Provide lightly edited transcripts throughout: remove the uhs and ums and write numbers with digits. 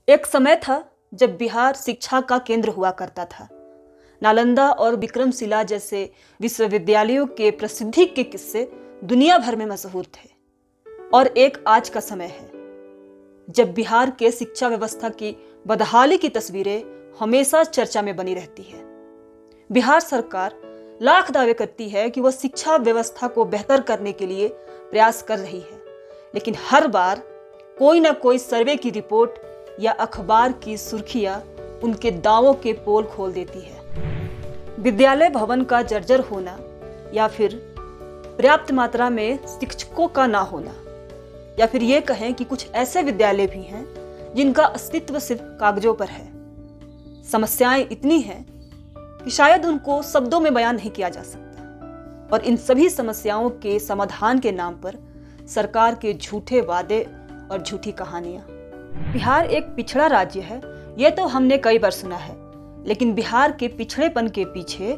एक समय था जब बिहार शिक्षा का केंद्र हुआ करता था। नालंदा और विक्रमशिला जैसे विश्वविद्यालयों के प्रसिद्धि के किस्से दुनिया भर में मशहूर थे। और एक आज का समय है जब बिहार के शिक्षा व्यवस्था की बदहाली की तस्वीरें हमेशा चर्चा में बनी रहती है। बिहार सरकार लाख दावे करती है कि वह शिक्षा व्यवस्था को बेहतर करने के लिए प्रयास कर रही है, लेकिन हर बार कोई ना कोई सर्वे की रिपोर्ट या अखबार की सुर्खियां उनके दावों के पोल खोल देती है। विद्यालय भवन का जर्जर होना, या फिर पर्याप्त मात्रा में शिक्षकों का ना होना, या फिर ये कहें कि कुछ ऐसे विद्यालय भी हैं जिनका अस्तित्व सिर्फ कागजों पर है। समस्याएं इतनी हैं कि शायद उनको शब्दों में बयान नहीं किया जा सकता। और इन सभी समस्याओं के समाधान के नाम पर सरकार के झूठे वादे और झूठी कहानियां। बिहार एक पिछड़ा राज्य है, ये तो हमने कई बार सुना है, लेकिन बिहार के पिछड़ेपन के पीछे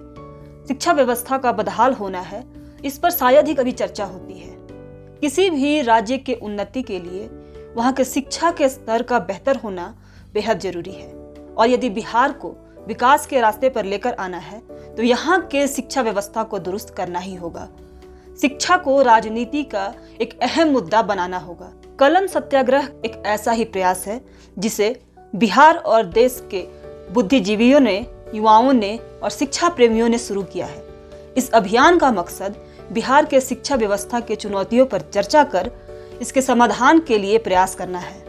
शिक्षा व्यवस्था का बदहाल होना है, इस पर शायद ही कभी चर्चा होती है। किसी भी राज्य के उन्नति के लिए वहां के शिक्षा के स्तर का बेहतर होना बेहद जरूरी है। और यदि बिहार को विकास के रास्ते पर लेकर आना है तो यहाँ के शिक्षा व्यवस्था को दुरुस्त करना ही होगा। शिक्षा को राजनीति का एक अहम मुद्दा बनाना होगा। कलम सत्याग्रह एक ऐसा ही प्रयास है जिसे बिहार और देश के बुद्धिजीवियों ने, युवाओं ने और शिक्षा प्रेमियों ने शुरू किया है। इस अभियान का मकसद बिहार के शिक्षा व्यवस्था के चुनौतियों पर चर्चा कर इसके समाधान के लिए प्रयास करना है।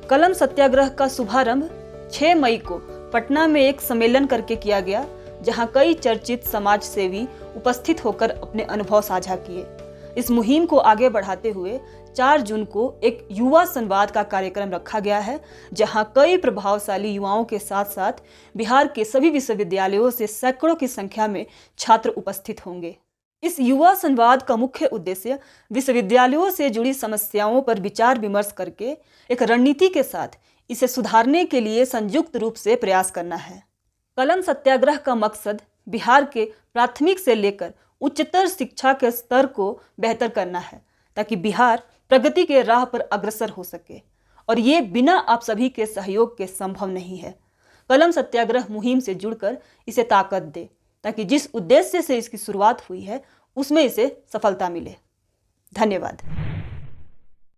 कलम सत्याग्रह का शुभारंभ 6 मई को पटना में एक सम्मेलन करके किया गया, जहां कई चर्चित समाज सेवी उपस्थित होकर अपने अनुभव साझा किए। इस मुहिम को आगे बढ़ाते हुए 4 जून को एक युवा संवाद का कार्यक्रम रखा गया है, जहां कई प्रभावशाली युवाओं के साथ साथ बिहार के सभी विश्वविद्यालयों से सैकड़ों की संख्या में छात्र उपस्थित होंगे। इस युवा संवाद का मुख्य उद्देश्य विश्वविद्यालयों से जुड़ी समस्याओं पर विचार विमर्श करके एक रणनीति के साथ इसे सुधारने के लिए संयुक्त रूप से प्रयास करना है। कलम सत्याग्रह का मकसद बिहार के प्राथमिक से लेकर उच्चतर शिक्षा के स्तर को बेहतर करना है, ताकि बिहार प्रगति के राह पर अग्रसर हो सके। और ये बिना आप सभी के सहयोग के संभव नहीं है। कलम सत्याग्रह मुहिम से जुड़कर इसे ताकत दे, ताकि जिस उद्देश्य से इसकी शुरुआत हुई है उसमें इसे सफलता मिले। धन्यवाद।